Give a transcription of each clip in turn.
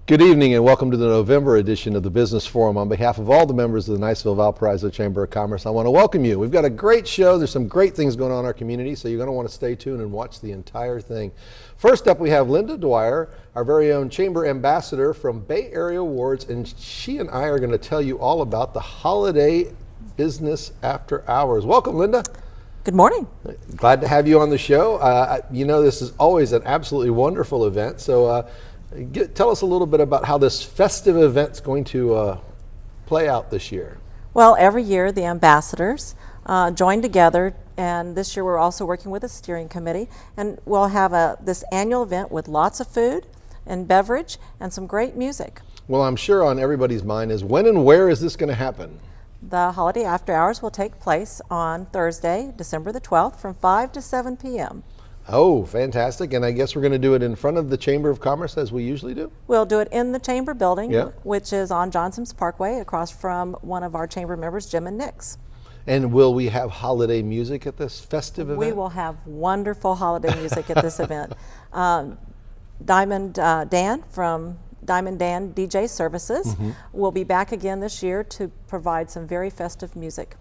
Good evening and welcome to the November edition of the Business Forum. On behalf of all the members of the Niceville-Valparaiso Chamber of Commerce, I want to welcome you. We've got a great show. There's some great things going on in our community, so you're going to want to stay tuned and watch the entire thing. First up, we have Linda Dwyer, our very own Chamber Ambassador from BayArea Awards, and she and I are going to tell you all about the holiday business after hours. Welcome, Linda. Good morning. Glad to have you on the show. You know, this is always an absolutely wonderful event, so tell us a little bit about how this festive event's going to play out this year. Well, every year the ambassadors join together, and this year we're also working with a steering committee, and we'll have this annual event with lots of food and beverage and some great music. Well, I'm sure on everybody's mind is when and where is this going to happen? The holiday after hours will take place on Thursday, December the 12th from 5 to 7 p.m. Oh, fantastic. And I guess we're going to do it in front of the Chamber of Commerce as we usually do? We'll do it in the Chamber building, yeah, which is on Johnson's Parkway across from one of our Chamber members, Jim and Nick's. And will we have holiday music at this festive event? We will have wonderful holiday music at this event. Diamond Dan from Diamond Dan DJ Services will be back again this year to provide some very festive music.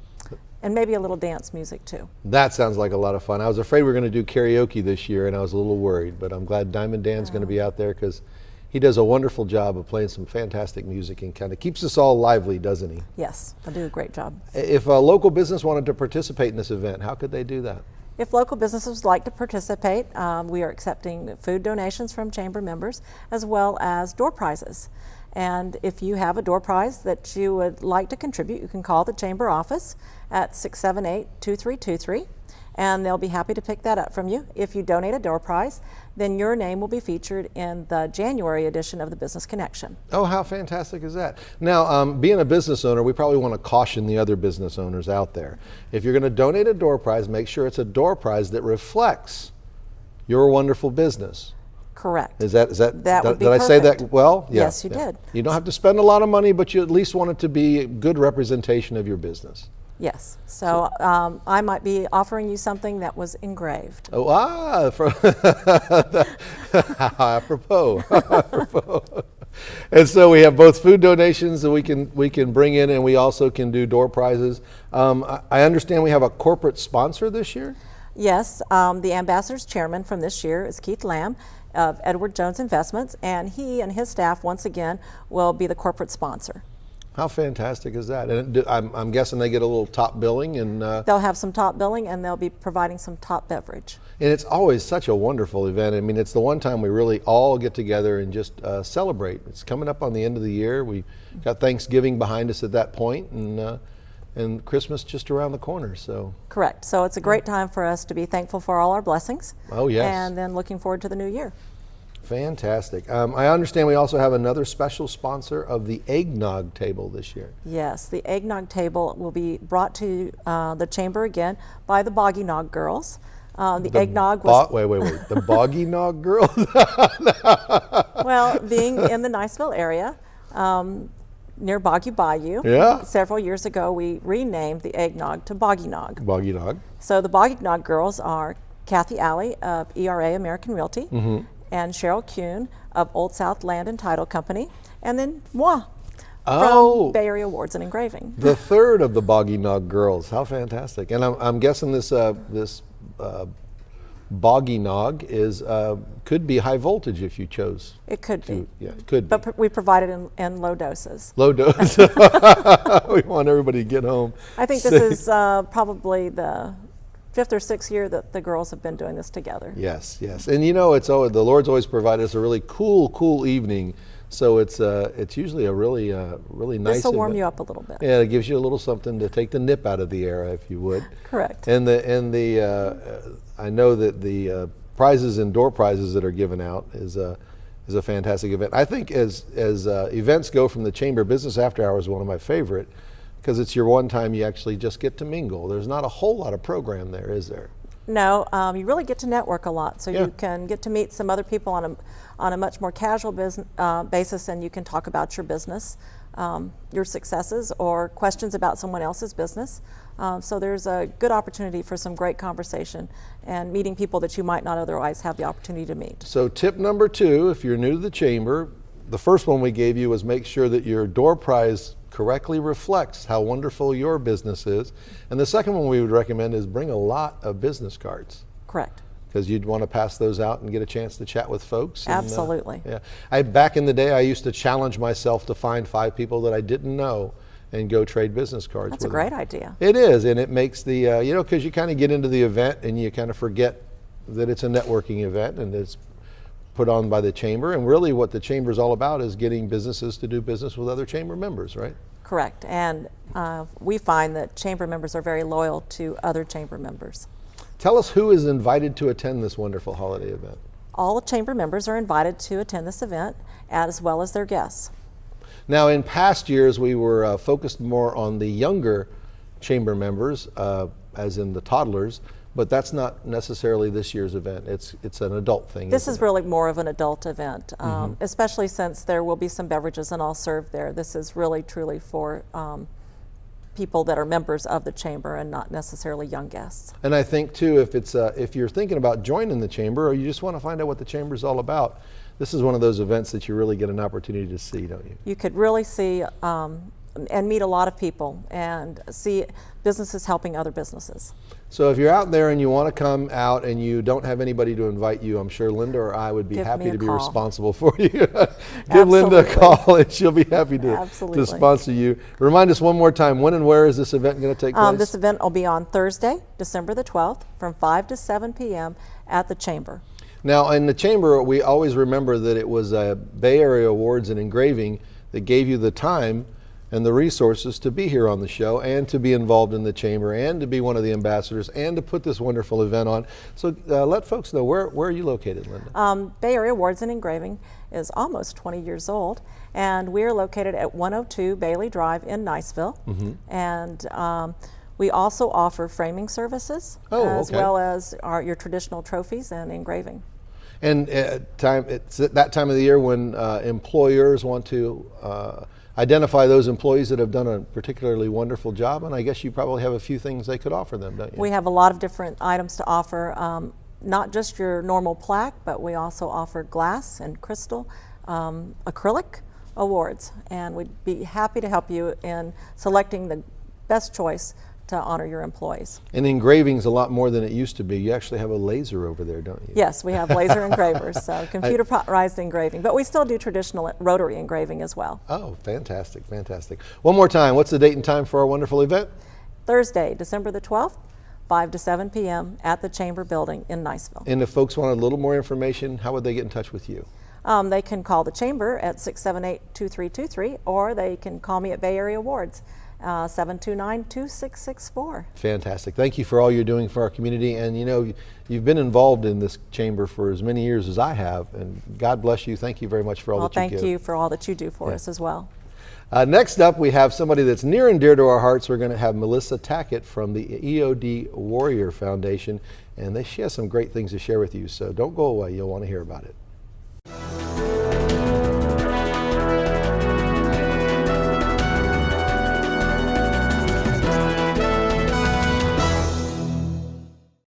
And maybe a little dance music too. That sounds like a lot of fun. I was afraid we were going to do karaoke this year and I was a little worried, but I'm glad Diamond Dan's going to be out there because he does a wonderful job of playing some fantastic music and kind of keeps us all lively, doesn't he? Yes, I do a great job. If a local business wanted to participate in this event, how could they do that? If local businesses would like to participate, we are accepting food donations from Chamber members as well as door prizes. And if you have a door prize that you would like to contribute, you can call the Chamber office at 678-2323, and they'll be happy to pick that up from you. If you donate a door prize, then your name will be featured in the January edition of the Business Connection. Oh, how fantastic is that? Now, being a business owner, we probably want to caution the other business owners out there. If you're going to donate a door prize, make sure it's a door prize that reflects your wonderful business. Correct. Is that would be did I say that perfect. well? Yeah, yes, you did. You don't have to spend a lot of money, but you at least want it to be a good representation of your business. Yes. So I might be offering you something that was engraved. Oh, apropos. And so we have both food donations that we can bring in, and we also can do door prizes. I understand we have a corporate sponsor this year? Yes. The ambassador's chairman from this year is Keith Lamb of Edward Jones Investments, and he and his staff once again will be the corporate sponsor. How fantastic is that? And I'm guessing they get a little top billing, and they'll have some top billing, and they'll be providing some top beverage. And it's always such a wonderful event. I mean, it's the one time we really all get together and just celebrate. It's coming up on the end of the year. We got Thanksgiving behind us at that point, and Christmas just around the corner. So correct. So it's a great time for us to be thankful for all our blessings. Oh yes. And then looking forward to the new year. Fantastic. I understand we also have another special sponsor of the eggnog table this year. Yes, the eggnog table will be brought to the Chamber again by the Boggy Nog Girls. The eggnog was... Wait. The Boggy Nog Girls? Well, being in the Niceville area, near Boggy Bayou, yeah, several years ago we renamed the eggnog to Boggy Nog. Boggy Nog. So the Boggy Nog Girls are Kathy Alley of ERA American Realty, and Cheryl Kuhn of Old South Land and Title Company, and then moi from BayArea Awards and Engraving. The third of the Boggy Nog Girls. How fantastic. And I'm guessing this Boggy Nog could be high voltage if you chose. It could be. Yeah, it could be. But we provide it in low doses. Low dose. We want everybody to get home. I think this is probably the 5th or 6th year that the girls have been doing this together. Yes. And you know, the Lord's always provided us a really cool evening. So it's usually a really nice. This will warm you up a little bit. Yeah, it gives you a little something to take the nip out of the air, if you would. Correct. And I know that the prizes and door prizes that are given out is a fantastic event. I think as events go from the Chamber, Business After Hours is one of my favorite, because it's your one time you actually just get to mingle. There's not a whole lot of program there, is there? No, you really get to network a lot, so yeah, you can get to meet some other people on a much more casual basis, and you can talk about your business, your successes, or questions about someone else's business. So there's a good opportunity for some great conversation and meeting people that you might not otherwise have the opportunity to meet. So tip number 2, if you're new to the Chamber, the first one we gave you was make sure that your door prize correctly reflects how wonderful your business is. And the second one we would recommend is bring a lot of business cards. Correct. Because you'd want to pass those out and get a chance to chat with folks. And, Absolutely. yeah. Back in the day, I used to challenge myself to find 5 people that I didn't know and go trade business cards That's a with great them. idea. It is, and it makes the, you know, because you kind of get into the event and you kind of forget that it's a networking event and it's put on by the chamber. And really what the chamber is all about is getting businesses to do business with other chamber members, right? Correct. And we find that chamber members are very loyal to other chamber members. Tell us who is invited to attend this wonderful holiday event. All chamber members are invited to attend this event, as well as their guests. Now, in past years, we were focused more on the younger chamber members, as in the toddlers, but that's not necessarily this year's event. It's an adult thing. This is really more of an adult event, especially since there will be some beverages and all served there. This is really truly for people that are members of the chamber and not necessarily young guests. And I think too, if you're thinking about joining the chamber or you just want to find out what the chamber is all about, this is one of those events that you really get an opportunity to see, don't you? You could really see and meet a lot of people and see businesses helping other businesses. So if you're out there and you want to come out and you don't have anybody to invite you, I'm sure Linda or I would be happy to be responsible for you. Give Linda a call and she'll be happy to sponsor you. Remind us one more time, when and where is this event going to take place? This event will be on Thursday, December the 12th, from 5 to 7 p.m. at the chamber. Now, in the chamber, we always remember that it was BayArea Awards and Engraving that gave you the time and the resources to be here on the show and to be involved in the chamber and to be one of the ambassadors and to put this wonderful event on. So let folks know, where are you located, Linda? BayArea Awards and Engraving is almost 20 years old, and we are located at 102 Bailey Drive in Niceville. And we also offer framing services as well as your traditional trophies and engraving. And it's at that time of the year when employers want to identify those employees that have done a particularly wonderful job, and I guess you probably have a few things they could offer them, don't you? We have a lot of different items to offer, not just your normal plaque, but we also offer glass and crystal, acrylic awards, and we'd be happy to help you in selecting the best choice to honor your employees. And engraving's a lot more than it used to be. You actually have a laser over there, don't you? Yes, we have laser engravers, so computerized engraving, but we still do traditional rotary engraving as well. Oh, fantastic, fantastic. One more time, what's the date and time for our wonderful event? Thursday, December the 12th, 5 to 7 p.m. at the Chamber Building in Niceville. And if folks want a little more information, how would they get in touch with you? They can call the Chamber at 678-2323, or they can call me at BayArea Awards. 729-2664. Fantastic. Thank you for all you're doing for our community. And you know, you've been involved in this chamber for as many years as I have, and God bless you. Thank you very much for all that you give. Thank you for all that you do for us as well. Next up, we have somebody that's near and dear to our hearts. We're going to have Melissa Tackett from the EOD Warrior Foundation, and she has some great things to share with you, so don't go away. You'll want to hear about it.